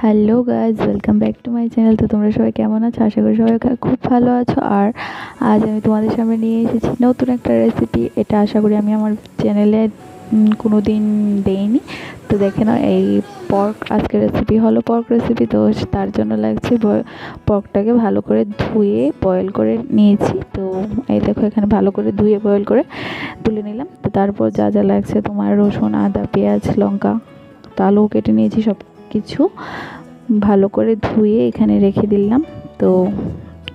Hello guys, welcome back to my channel. তো তোমরা সবাই কেমন আছো? আশা করি সবাই খুব ভালো আছো। আর আজ আমি তোমাদের সামনে নিয়ে এসেছি নতুন একটা রেসিপি। এটা আশা করি আমি আমার চ্যানেলে কোনো দিন দেইনি। তো দেখে নাও, এই পর্ক আজকের রেসিপি হলো পর্ক রেসিপি। তো তার জন্য লাগছে পর্কটাকে ভালো করে ধুয়ে বয়েল করে নিয়েছি। তো এই দেখো, এখানে ভালো করে ধুয়ে বয়েল করে তুলে নিলাম। তো তারপর যা যা লাগছে তোমার রসুন, আদা, পেঁয়াজ, লঙ্কা, তো আলুও কেটে নিয়েছি, সব কিছু ভালো করে ধুয়ে এখানে রেখে দিলাম। তো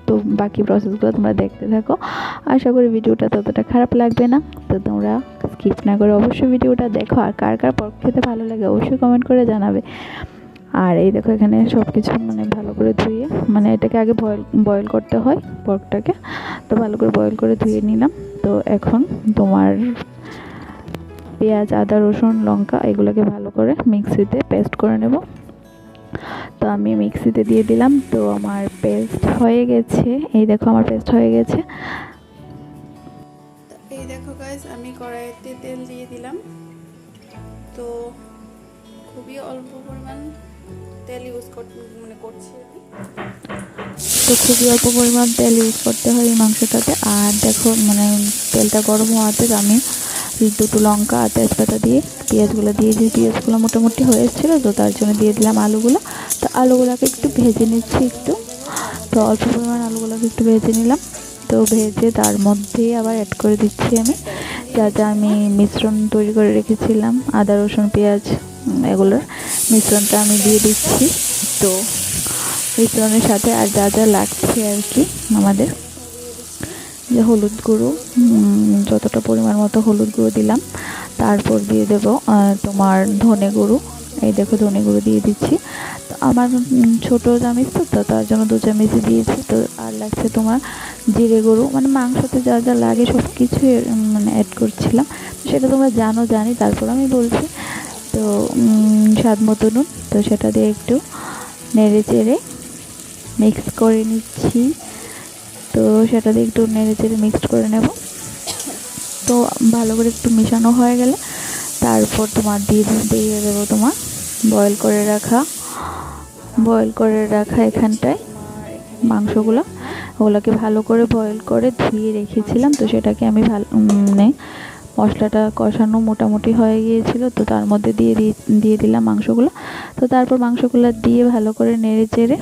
তো বাকি প্রসেসগুলো তোমরা দেখতে থাকো। আশা করি ভিডিওটা ততটা খারাপ লাগবে না। তো তোমরা স্কিপ না করে অবশ্যই ভিডিওটা দেখো। আর কার কার পর্ক খেতে ভালো লাগে অবশ্যই কমেন্ট করে জানাবে। আর এই দেখো, এখানে সব কিছু ভালো করে ধুয়ে, এটাকে আগে বয়েল করতে হয় পর্কটাকে। তো ভালো করে বয়েল করে ধুয়ে নিলাম। তো এখন তোমার পেঁয়াজ, আদা, রসুন, লঙ্কা এগুলোকে ভালো করে মিক্সিতে পেস্ট করে নেব। তো আমি মিক্সিতে দিয়ে দিলাম। তো আমার পেস্ট হয়ে গেছে, এই দেখো আমার পেস্ট হয়ে গেছে। এই দেখো গাইস, আমি কড়াইতে তেল দিয়ে দিলাম। তো খুবই অল্প পরিমাণ তেল ইউজ করছি আমি। তো খুবই অল্প পরিমাণ তেল ইউজ করতে হয় এই মাংসটাতে। আর দেখো তেলটা গরম হওয়াতে আমি দুটো লঙ্কা আর তেজপাতা দিয়ে পেঁয়াজগুলো দিয়ে দিই। পেঁয়াজগুলো মোটামুটি হয়ে এসেছিলো, তো তার জন্য দিয়ে দিলাম আলুগুলো। তো আলুগুলোকে একটু ভেজে নিচ্ছি একটু। তো অল্প পরিমাণ আলুগুলোকে একটু ভেজে নিলাম। তো ভেজে তার মধ্যেই আবার অ্যাড করে দিচ্ছি আমি যা যা আমি মিশ্রণ তৈরি করে রেখেছিলাম, আদা, রসুন, পেঁয়াজ, এগুলোর মিশ্রণটা আমি দিয়ে দিচ্ছি। তো মিশ্রণের সাথে আর যা যা লাগছে আর কি আমাদের, যে হলুদ গুঁড়ো, যতটা পরিমাণ মতো হলুদ গুঁড়ো দিলাম। তারপর দিয়ে দেব তোমার ধনে গুঁড়ো। এই দেখো, ধনে গুঁড়ো দিয়ে দিচ্ছি। তো আমার ছোটো চামচ, তো তার জন্য 2 চামচ দিয়েছি। তো আর লাগছে তোমার জিরে গুঁড়ো, মাংসতে যা যা লাগে সব কিছু অ্যাড করছিলাম। সেটা তোমরা জানি, তারপর আমি বলছি। তো স্বাদ মতো নুন, তো সেটা দিয়ে একটু নেড়ে চেড়ে মিক্স করে নিচ্ছি। তো সেটা দিয়ে একটু নেড়ে চেড়ে মিক্সড করে নেব। তো ভালো করে একটু মেশানো হয়ে গেলে তারপর তোমার দিয়ে দেবো তোমার বয়েল করে রাখা এখানটায় মাংসগুলো। ওগুলোকে ভালো করে বয়েল করে ধুয়ে রেখেছিলাম। তো সেটাকে আমি মশলাটা কষানো মোটামুটি হয়ে গিয়েছিল, তো তার মধ্যে দিয়ে দিলাম মাংসগুলো। তো তারপর মাংসগুলো দিয়ে ভালো করে নেড়ে চেড়ে,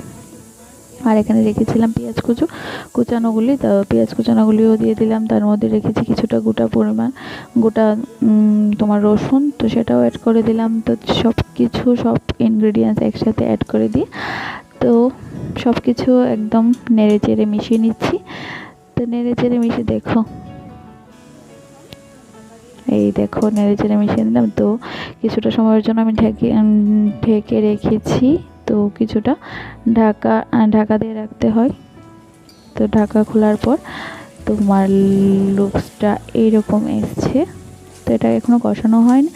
আর এখানে রেখেছিলাম পেঁয়াজ কুচানোগুলি। তো পেঁয়াজ কুচানোগুলিও দিয়ে দিলাম। তার মধ্যে রেখেছি কিছুটা গোটা তোমার রসুন, তো সেটাও অ্যাড করে দিলাম। তো সব ইনগ্রেডিয়েন্টস একসাথে অ্যাড করে দিয়ে, তো সব কিছু একদম নেড়ে চেড়ে মিশিয়ে নিচ্ছি। তো নেড়ে চেড়ে মিশিয়ে এই দেখো নেড়ে চেড়ে মিশিয়ে দিলাম। তো কিছুটা সময়ের জন্য আমি ঢেকে রেখেছি। তো কিছুটা ঢাকা দিয়ে রাখতে হয়। তো ঢাকা খোলার পর তোমার লুকসটা এইরকম এসছে। তো এটা এখনো কষানো হয়নি,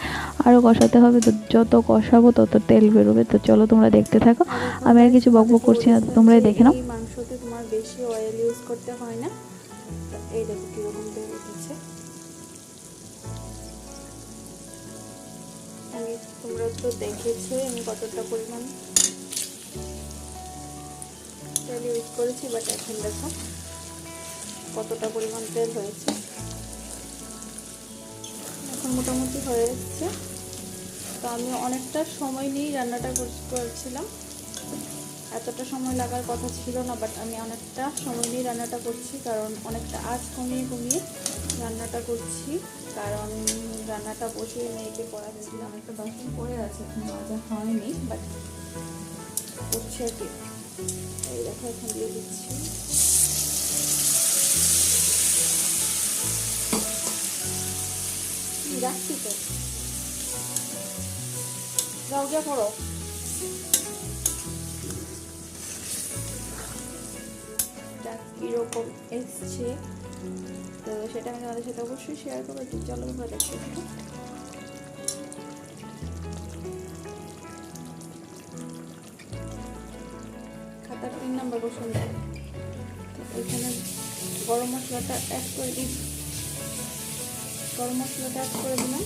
আরও কষাতে হবে। তো যত কষাবো তত তেল বেরোবে। তো চলো তোমরা দেখতে থাকো, আমি আর কিছু বকবক করছি না, তোমরাই দেখে নাও। এই মাংসতে তোমার বেশি অয়েল ইউজ করতে হয় না। এই দেখো কিরকম তেল উঠেছে। তোমরা তো দেখেছো আমি কতটা পরিমাণ তেল ইউজ করেছি, বাট এখন দেখো কতটা পরিমাণ তেল হয়েছে। এখন মোটামুটি হয়ে যাচ্ছে। তো আমি অনেকটা সময় নিয়েই রান্নাটা করছিলাম। এতটা সময় লাগার কথা ছিল না, বাট আমি অনেকটা সময় নিয়ে রান্নাটা করছি, কারণ অনেকটা আঁচ কমিয়ে রান্নাটা করছি। কারণ রান্নাটা বসিয়ে মেয়েকে পড়াচ্ছিলাম। একটা বাসন পড়ে আছে, মাজা হয়নি, বাট করছি আর কি। এই দেখো এখন দিয়ে দিচ্ছি। রাখছি তো, যাও গিয়ে পড়ো। কিরকম এসছে, তো সেটা আমি তোমাদের সাথে অবশ্যই শেয়ার করবো। চলো তোমরা দেখতে থাকো। খাতার 3 নম্বর কোশ্চেন। এখানে গরম মশলাটা অ্যাড করে দিলাম।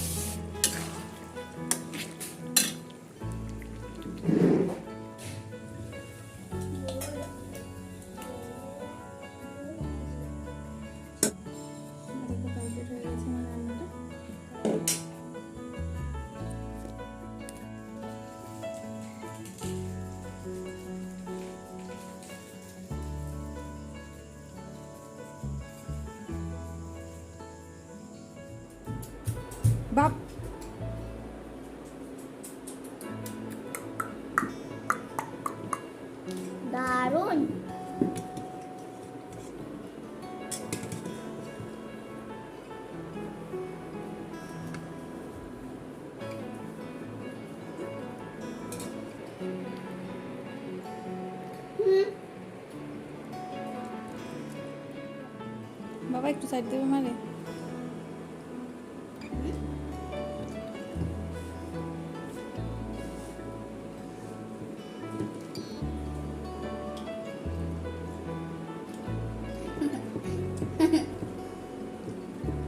বাপ দারুণ। বাবা একটু সাইড দেবে মারে।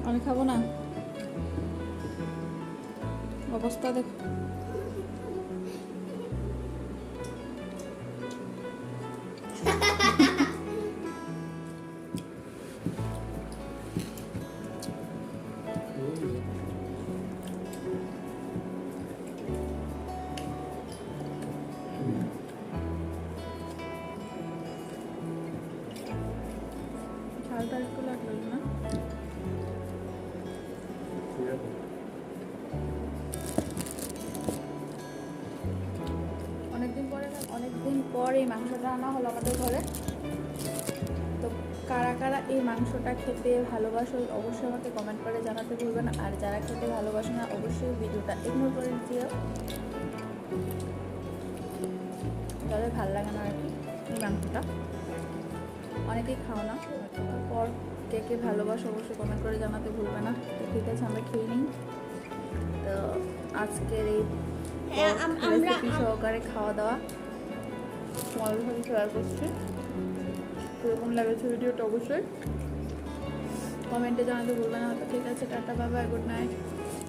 আমি খাবো না, অবস্থা দেখো। ঝালটা একটু লাগলো না? অনেকদিন পর এই মাংসটা আনা হলো আমাদের ঘরে। তো কারা কারা এই মাংসটা খেতে ভালোবাসো অবশ্যই আমাকে কমেন্ট করে জানাতে ভুলবে না। আর যারা খেতে ভালোবাসো না অবশ্যই ভিডিওটা ইগনোর করে দিও, যাদের ভালো লাগে না আর কি এই মাংসটা। অনেকেই খাও না, পর কে কে ভালোবাসো অবশ্যই কমেন্ট করে জানাতে ভুলবে না। তো ঠিক আছে, আমরা খেয়ে নিই। তো আজকের এই রেসিপি সহকারে খাওয়া দাওয়া তোমাদের সাথে শেয়ার করছি। কীরকম লাগছে ভিডিওটা অবশ্যই কমেন্টে জানাতে ভুলবে না। তো ঠিক আছে, tata, bye bye, good night.